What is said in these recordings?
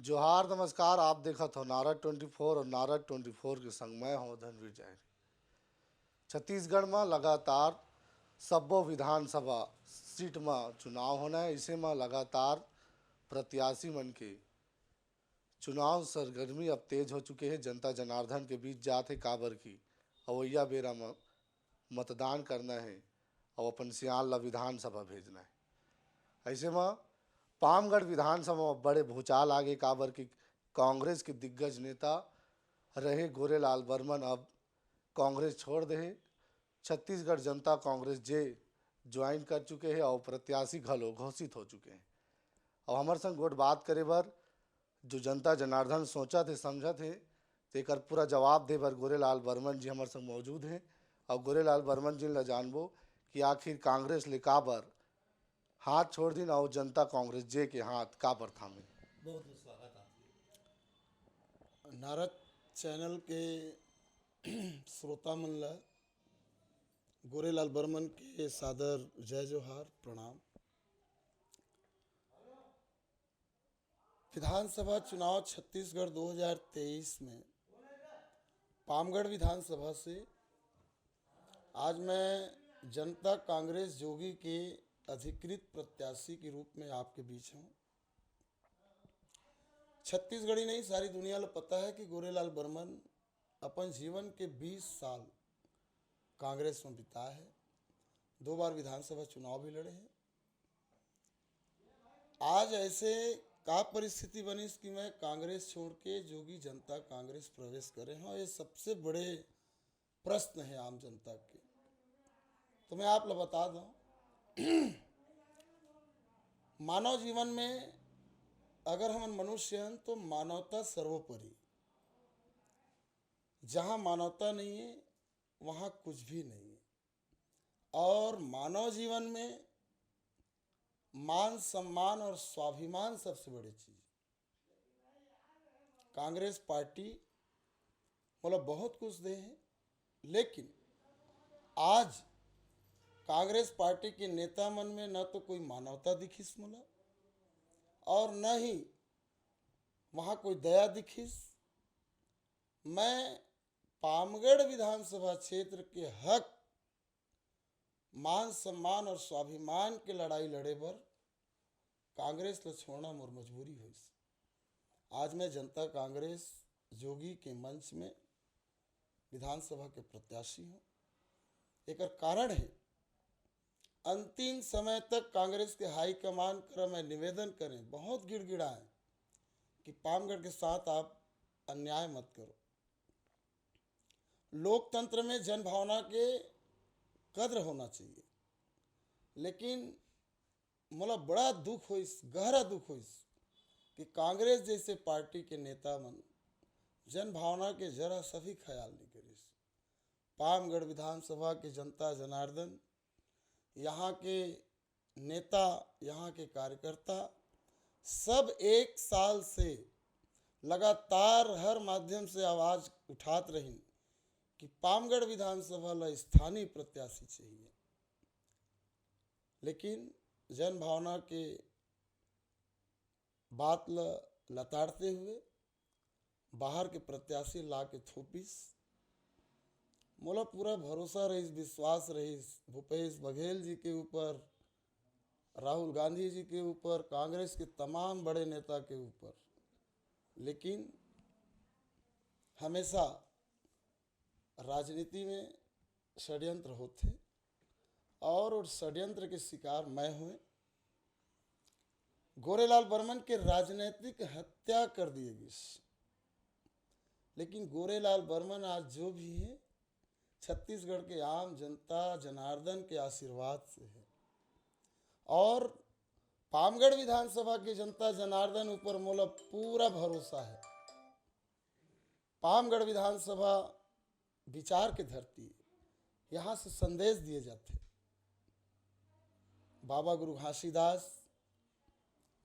जोहार नमस्कार। आप देखत हो नारद 24 और नारद 24 के संग मैं हूँ धनवीर जैन। छत्तीसगढ़ में लगातार सब्बो विधानसभा सीट में चुनाव होना है। इसे में लगातार प्रत्याशी मन के चुनाव सरगर्मी अब तेज हो चुके हैं। जनता जनार्दन के बीच जाते काबर की अवैया बेरा में मतदान करना है और अपन सियाल ला विधानसभा भेजना है। ऐसे में पामगढ़ विधानसभा में बड़े भूचाल आगे काबर की कांग्रेस के दिग्गज नेता रहे गोरेलाल बर्मन अब कांग्रेस छोड़ दे है। छत्तीसगढ़ जनता कांग्रेस जे ज्वाइन कर चुके हैं और प्रत्याशी घलो घोषित हो चुके हैं। और हमारे संग गोट बात करे बर जो जनता जनार्दन सोचा थे समझा थे तेकर पूरा जवाब दे बर गोरेलाल बर्मन जी हमारे संग मौजूद हैं। और गोरेलाल बर्मन जी ला जानबो कि आखिर कांग्रेस ले काबर हाथ छोड़ दिन और जनता कांग्रेस जे के हाथ काबर थामे। बहुत बहुत स्वागत आपके। नारद चैनल के श्रोता मन ला गोरेलाल बर्मन के सादर जय जोहार प्रणाम। विधानसभा चुनाव छत्तीसगढ़ 2023 में पामगढ़ विधानसभा से आज मैं जनता कांग्रेस जोगी के अधिकृत प्रत्याशी के रूप में आपके बीच हूँ। छत्तीसगढ़ी नहीं सारी दुनिया को पता है कि गोरेलाल बर्मन अपन जीवन के 20 साल कांग्रेस में बिताए है। 2 बार विधानसभा चुनाव भी लड़े हैं। आज ऐसे का परिस्थिति बनी कि मैं कांग्रेस छोड़ के जोगी जनता कांग्रेस प्रवेश करे हैं। ये सबसे बड़े प्रश्न है आम जनता के। तो मैं आप लोग बता दूं, मानव जीवन में अगर हम मनुष्य हैं तो मानवता सर्वोपरि। जहाँ मानवता नहीं है वहाँ कुछ भी नहीं है। और मानव जीवन में मान सम्मान और स्वाभिमान सबसे बड़ी चीज। कांग्रेस पार्टी मतलब बहुत कुछ दे है, लेकिन आज कांग्रेस पार्टी के नेता मन में न तो कोई मानवता दिखिस मोला और न ही वहाँ कोई दया दिखिस। मैं पामगढ़ विधानसभा क्षेत्र के हक मान सम्मान और स्वाभिमान के लड़ाई लड़े बर कांग्रेस ला छोड़ना मोर मजबूरी हुई। आज मैं जनता कांग्रेस जोगी के मंच में विधानसभा के प्रत्याशी हूँ। एक कारण है, अंतिम समय तक कांग्रेस के हाईकमान कर मैं निवेदन करें, बहुत गिड़गिड़ाएं कि पामगढ़ के साथ आप अन्याय मत करो। लोकतंत्र में जनभावना के कद्र होना चाहिए, लेकिन मोला बड़ा दुख हो, गहरा दुख हो कि कांग्रेस जैसे पार्टी के नेता मन जन भावना के जरा सभी ख्याल नहीं करिस। पामगढ़ विधानसभा के जनता जनार्दन, यहाँ के नेता, यहाँ के कार्यकर्ता सब 1 साल से लगातार हर माध्यम से आवाज उठात रही कि पामगढ़ विधानसभा ला स्थानीय प्रत्याशी चाहिए। लेकिन जन भावना के बात लताड़ते हुए बाहर के प्रत्याशी ला के थोपिस। मोला पूरा भरोसा रहीस, विश्वास रहीस भूपेश बघेल जी के ऊपर, राहुल गांधी जी के ऊपर, कांग्रेस के तमाम बड़े नेता के ऊपर, लेकिन हमेशा राजनीति में षड्यंत्र होते और उस षड्यंत्र के शिकार मैं हुए। गोरेलाल बर्मन के राजनीतिक हत्या कर दिए गई, लेकिन गोरेलाल बर्मन आज जो भी है छत्तीसगढ़ के आम जनता जनार्दन के आशीर्वाद से है। और पामगढ़ विधानसभा की जनता जनार्दन ऊपर मोला पूरा भरोसा है। पामगढ़ विधानसभा विचार की धरती है, यहाँ से संदेश दिए जाते। बाबा गुरु घासीदास,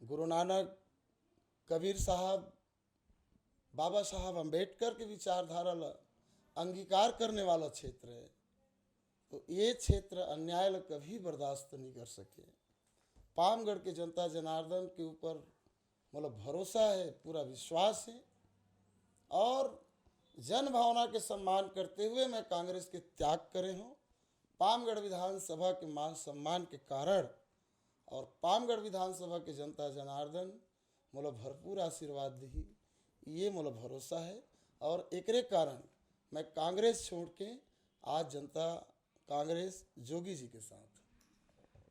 गुरु नानक, कबीर साहब, बाबा साहब अम्बेडकर के विचारधारा ला अंगीकार करने वाला क्षेत्र है। तो ये क्षेत्र अन्याय कभी बर्दाश्त नहीं कर सके। पामगढ़ के जनता जनार्दन के ऊपर मतलब भरोसा है, पूरा विश्वास है। और जन भावना के सम्मान करते हुए मैं कांग्रेस के त्याग करे हूँ। पामगढ़ विधानसभा के मान सम्मान के कारण और पामगढ़ विधानसभा के जनता जनार्दन मोला भरपूर आशीर्वाद दी, ये मोला भरोसा है। और एकरे कारण मैं कांग्रेस छोड़ के आज जनता कांग्रेस जोगी जी के साथ।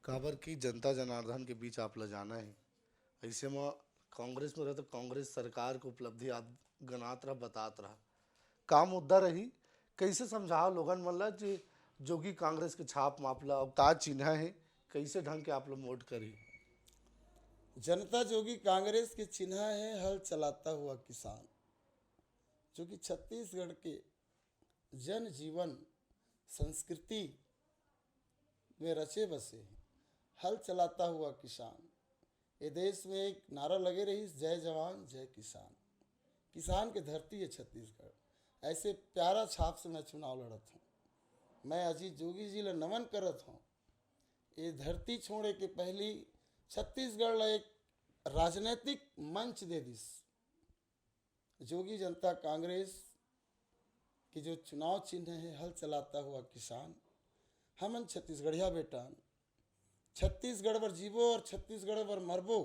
काबर की जनता जनार्दन के बीच आप ल जाना है, ऐसे में कांग्रेस में रहे तो कांग्रेस सरकार के उपलब्धि आप गनात रहा, बतात रहा, का मुद्दा रही, कैसे समझाओ लोगन मन ला कि जोगी कांग्रेस के छाप मापला अब का चिन्ह है, कैसे ढंग के आप लोग वोट करी। जनता जोगी कांग्रेस के चिन्ह है हल चलाता हुआ किसान, जो कि छत्तीसगढ़ के जन जीवन संस्कृति में रचे बसे हैं। हल चलाता हुआ किसान, ये देश में एक नारा लगे रही, जय जवान जय किसान। किसान की धरती है छत्तीसगढ़। ऐसे प्यारा छाप से मैं चुनाव लड़त हूँ। मैं अजीत जोगी जी ला नमन करत हूँ। ये धरती छोड़े के पहली छत्तीसगढ़ ला एक राजनीतिक मंच दे दिस। जोगी जनता कांग्रेस की जो चुनाव चिन्ह है हल चलाता हुआ किसान। हमन छत्तीसगढ़िया बेटा, छत्तीसगढ़ पर जीवो और छत्तीसगढ़ पर मरबो।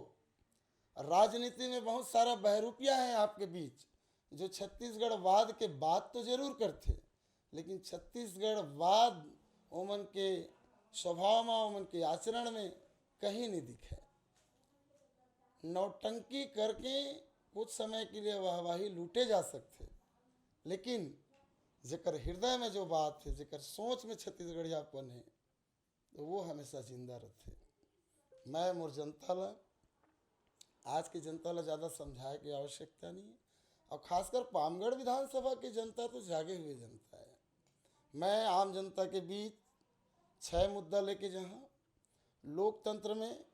राजनीति में बहुत सारा बहरूपिया है आपके बीच, जो छत्तीसगढ़ वाद के बात तो जरूर करते, लेकिन छत्तीसगढ़ वाद ओमन के स्वभाव में, ओमन के आचरण में कहीं नहीं दिखे। नौटंकी करके कुछ समय के लिए वाहवाही लूटे जा सकते, लेकिन जेकर हृदय में जो बात है, जेकर सोच में छत्तीसगढ़ियापन है, तो वो हमेशा जिंदा रहते। मैं मोर जनता ला, आज की जनता ला ज़्यादा समझाए की आवश्यकता नहीं है। और खासकर पामगढ़ विधानसभा की जनता तो जागे हुए जनता है। मैं आम जनता के बीच 6 मुद्दा लेके जहाँ लोकतंत्र में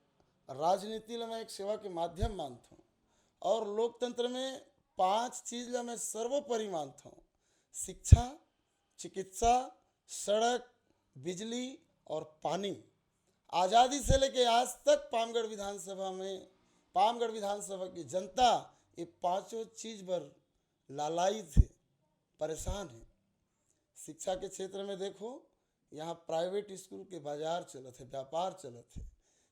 राजनीति ला मैं एक सेवा के माध्यम मानता हूँ, और लोकतंत्र में 5 चीज़ ला मैं सर्वोपरि मानता हूँ: शिक्षा, चिकित्सा, सड़क, बिजली और पानी। आज़ादी से लेके आज तक पामगढ़ विधानसभा की जनता ये 5 चीज़ पर लालाई थे, परेशान है। शिक्षा के क्षेत्र में देखो, यहाँ प्राइवेट स्कूल के बाजार चलत है, व्यापार चलत है।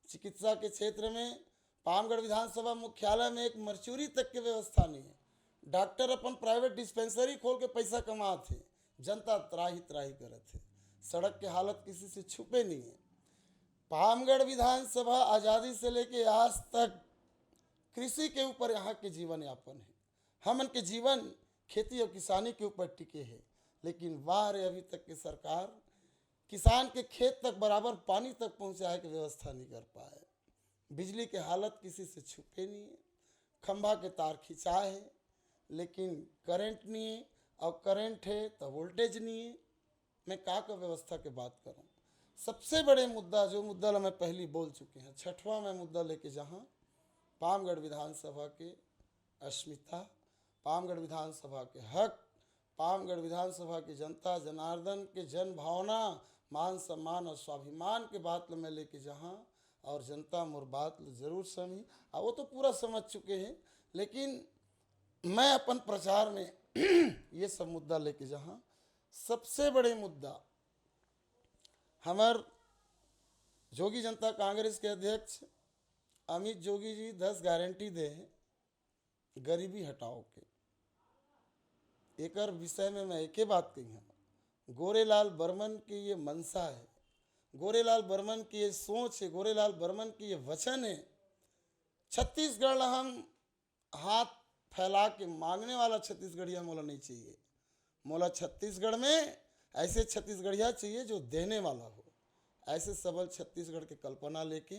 चिकित्सा के क्षेत्र में पामगढ़ विधानसभा मुख्यालय में एक मरचूरी तक की व्यवस्था नहीं है। डॉक्टर अपन प्राइवेट डिस्पेंसरी खोल के पैसा कमाते, जनता त्राही त्राही करत है। सड़क की हालत किसी से छुपे नहीं है। पामगढ़ विधानसभा आज़ादी से लेके आज तक कृषि के ऊपर यहाँ के जीवन यापन है। हमन के जीवन खेती और किसानी के ऊपर टिके है, लेकिन वाह रे, अभी तक की सरकार किसान के खेत तक बराबर पानी तक पहुँचाए की व्यवस्था नहीं कर पाए। बिजली के हालत किसी से छुपे नहीं है। खंभा के तार खिंचाए है, लेकिन करंट नहीं है, और करंट है तो वोल्टेज नहीं है। मैं का व्यवस्था के बात करूं। सबसे बड़े मुद्दा, जो मुद्दा ला मैं पहली बोल चुके हैं, 6वां मैं मुद्दा लेके जहाँ पामगढ़ विधानसभा के अस्मिता, पामगढ़ विधानसभा के हक, पामगढ़ विधानसभा की जनता जनार्दन के जन भावना, मान सम्मान और स्वाभिमान के बात ला मैं लेके जहाँ, और जनता मोर बात जरूर समझी, और वो तो पूरा समझ चुके हैं। लेकिन मैं अपन प्रचार में ये सब मुद्दा लेके जहाँ, सबसे बड़े मुद्दा हमार जोगी जनता कांग्रेस के अध्यक्ष अमित जोगी जी 10 गारंटी दे हैं गरीबी हटाओ के। एकर विषय में मैं एक ही बात कही हूँ, गोरेलाल बर्मन की ये मनसा है, गोरेलाल बर्मन की ये सोच है, गोरेलाल बर्मन की ये वचन है। छत्तीसगढ़ हम हाथ फैला के मांगने वाला छत्तीसगढ़िया मोला नहीं चाहिए। मोला छत्तीसगढ़ में ऐसे छत्तीसगढ़िया चाहिए जो देने वाला हो। ऐसे सबल छत्तीसगढ़ के कल्पना लेके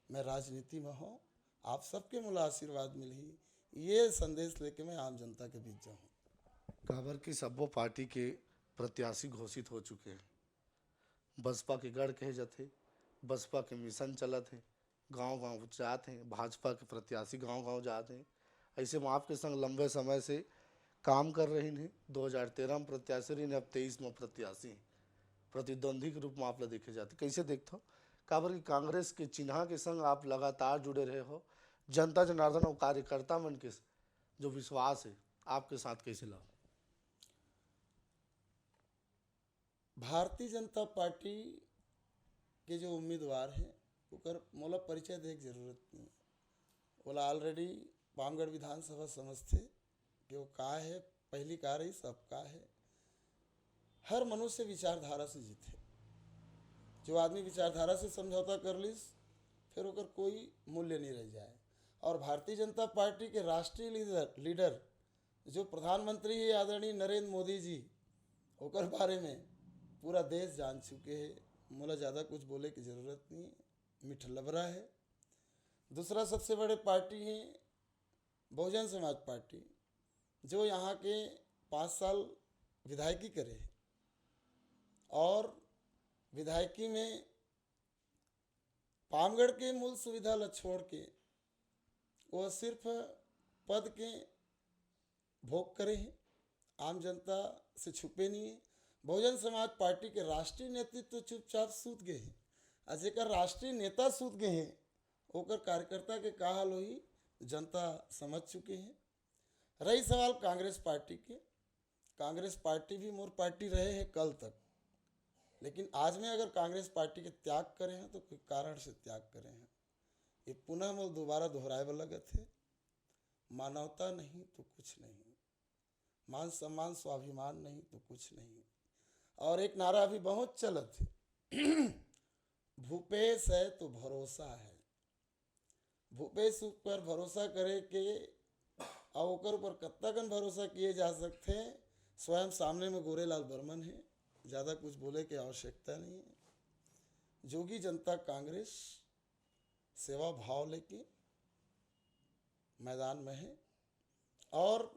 मैं राजनीति में हूँ। आप सबके मोला आशीर्वाद मिली, ये संदेश लेके मैं आम जनता के बीच जाऊँ। काबर की सब्बो पार्टी के प्रत्याशी घोषित हो चुके हैं। बसपा के गढ़ कहे जाते, बसपा के मिशन चलत है, गांव गांव जाते हैं, भाजपा के प्रत्याशी गांव गांव जाते हैं। ऐसे में आपके संग लंबे समय से काम कर रही हैं। 2013 में प्रत्याशी रही, अब 23 में प्रत्याशी हैं। प्रतिद्वंदी के रूप में आप लोग देखे जाते, कैसे देखते हो? काबर की कांग्रेस के चिन्ह के संग आप लगातार जुड़े रहे हो, जनता जनार्दन और कार्यकर्ता मन के जो विश्वास है आपके साथ कैसे लगा? भारतीय जनता पार्टी के जो उम्मीदवार हैं ओकर मोला परिचय दे के जरूरत नहीं। ओला ऑलरेडी पामगढ़ विधानसभा समझते कि वो का है, पहली का रही सब का है। हर मनुष्य विचारधारा से जीते। जो आदमी विचारधारा से समझौता कर लिस फिर ओकर कोई मूल्य नहीं रह जाए। और भारतीय जनता पार्टी के राष्ट्रीय लीडर जो प्रधानमंत्री है आदरणीय नरेंद्र मोदी जी, ओकर बारे में पूरा देश जान चुके हैं। मोला ज़्यादा कुछ बोले की ज़रूरत नहीं, मीठ लबरा है। दूसरा सबसे बड़े पार्टी है बहुजन समाज पार्टी, जो यहाँ के 5 साल विधायकी करे है और विधायकी में पामगढ़ के मूल सुविधा ला छोड़ के वो सिर्फ पद के भोग करे हैं, आम जनता से छुपे नहीं है। बहुजन समाज पार्टी के राष्ट्रीय नेतृत्व चुपचाप सूत गए हैं, और जेकर राष्ट्रीय नेता सूत गए हैं ओकर कार्यकर्ता के का हाल होई जनता समझ चुके हैं। रही सवाल कांग्रेस पार्टी के, कांग्रेस पार्टी भी मोर पार्टी रहे हैं कल तक, लेकिन आज में अगर कांग्रेस पार्टी के त्याग करे हैं तो कोई कारण से त्याग करे हैं। ये पुनः मोल दोबारा दोहराए वाला थे, मानवता नहीं तो कुछ नहीं, मान सम्मान स्वाभिमान नहीं तो कुछ नहीं। और एक नारा अभी बहुत चलत है भूपेश है तो भरोसा है। भूपेश पर भरोसा करे के और ओकर ऊपर कत्ताकन भरोसा किए जा सकते हैं। स्वयं सामने में गोरेलाल बर्मन है, ज़्यादा कुछ बोले की आवश्यकता नहीं है। जोगी जनता कांग्रेस सेवा भाव लेके मैदान में है और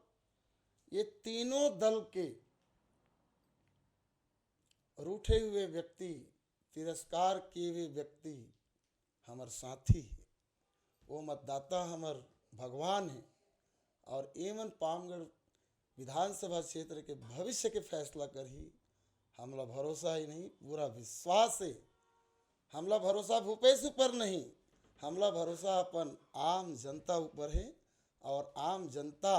ये तीनों दल के रूठे हुए व्यक्ति, तिरस्कार किए हुए व्यक्ति हमार साथी है। वो मतदाता हमार भगवान है और एमन पामगढ़ विधानसभा क्षेत्र के भविष्य के फैसला कर ही हमला भरोसा ही नहीं पूरा विश्वास है। हमला भरोसा भूपेश ऊपर नहीं, हमला भरोसा अपन आम जनता ऊपर है और आम जनता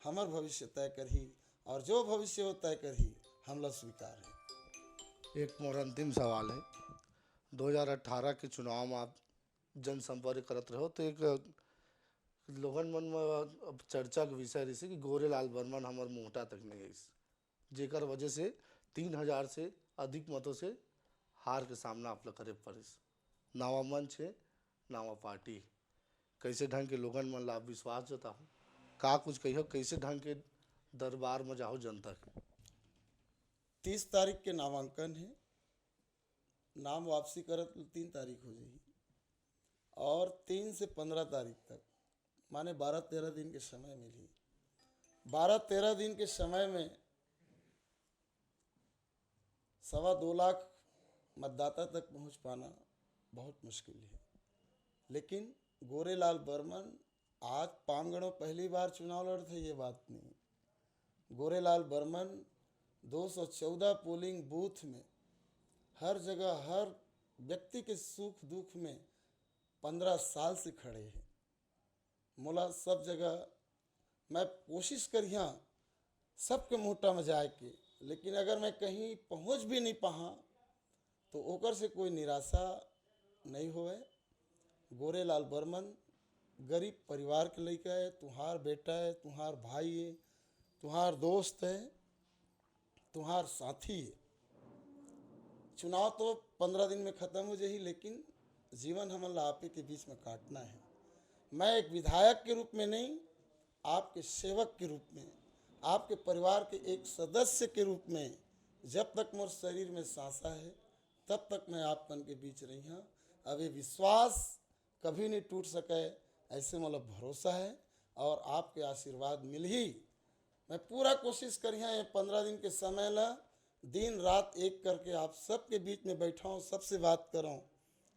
हमार भविष्य तय कर ही और जो भविष्य वो तय कर ही हमला स्वीकार है। एक मोर अंतिम सवाल है, 2018 के चुनाव में आप जनसंपर्क करत रहो तो एक लोगन मन में अब चर्चा के विषय रही कि गोरेलाल बर्मन हमार मोटा तक नहीं गई, जेकर वजह से 3000 से अधिक मतों से हार के सामना आप करे पड़िस। नावा मंच है, नावा पार्टी, कैसे ढंग के लोगन मन ला विश्वास जताओ, का कुछ कहियो, कैसे ढंग के दरबार में जाओ जनता के? 30 तारीख के नामांकन है, नाम वापसी करत 3 तारीख हो जाएगी और 3 से 15 तारीख तक माने 12-13 दिन के समय मिली। 12-13 दिन के समय में 2.25 लाख मतदाता तक पहुंच पाना बहुत मुश्किल है। लेकिन गोरेलाल बर्मन आज पामगढ़ में पहली बार चुनाव लड़ते, ये बात नहीं। गोरेलाल बर्मन 214 पोलिंग बूथ में हर जगह हर व्यक्ति के सुख दुख में 15 साल से खड़े हैं। मोला सब जगह मैं कोशिश करिया सबके मोटा में जाए के, लेकिन अगर मैं कहीं पहुंच भी नहीं पाहा तो ओकर से कोई निराशा नहीं होए। गोरेलाल बर्मन गरीब परिवार के लड़का है, तुम्हार बेटा है, तुम्हार भाई है, तुम्हार दोस्त है, तुम्हार साथी है। चुनाव तो 15 दिन में ख़त्म हो जाए, लेकिन जीवन हमन आपे के बीच में काटना है। मैं एक विधायक के रूप में नहीं, आपके सेवक के रूप में, आपके परिवार के एक सदस्य के रूप में, जब तक मोर शरीर में सांसा है तब तक मैं आपन के बीच रही हाँ। अब ये विश्वास कभी नहीं टूट सके ऐसे मतलब भरोसा है और आपके आशीर्वाद मिल ही मैं पूरा कोशिश करिए ये 15 दिन के समय ला दिन रात एक करके आप सबके बीच में बैठा हूँ, सबसे बात करूँ।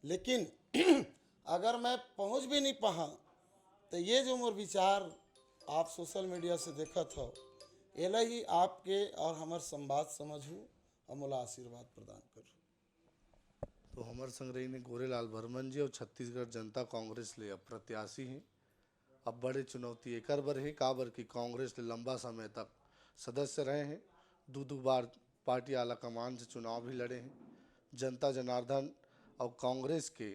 लेकिन अगर मैं पहुँच भी नहीं पाहा तो ये जो मोर विचार आप सोशल मीडिया से देखा था एला ही आपके और हमार संवाद समझूँ और मोला आशीर्वाद प्रदान करूँ। तो हमारे संग रही ने गोरेलाल बर्मन जी और छत्तीसगढ़ जनता कांग्रेस ले अब प्रत्याशी हैं अब बड़े चुनौती एकर बर है काबर कि कांग्रेस ले लंबा समय तक सदस्य रहे हैं, दो बार पार्टी आला कमान से चुनाव भी लड़े हैं। जनता जनार्दन और कांग्रेस के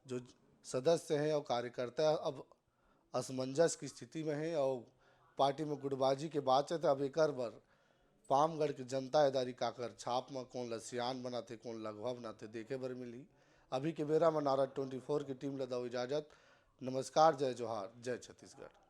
जो सदस्य हैं और कार्यकर्ता अब असमंजस की स्थिति में हैं और पार्टी में गुटबाजी के बाद से अब एकर बर पामगढ़ की जनता एदारी काकर छाप में कौन लसियान बनाते कौन लगवा बनाते देखे बर मिली। अभी के बेरा में नारा 24 की टीम लदाओ इजाजत। नमस्कार, जय जोहार, जय छत्तीसगढ़।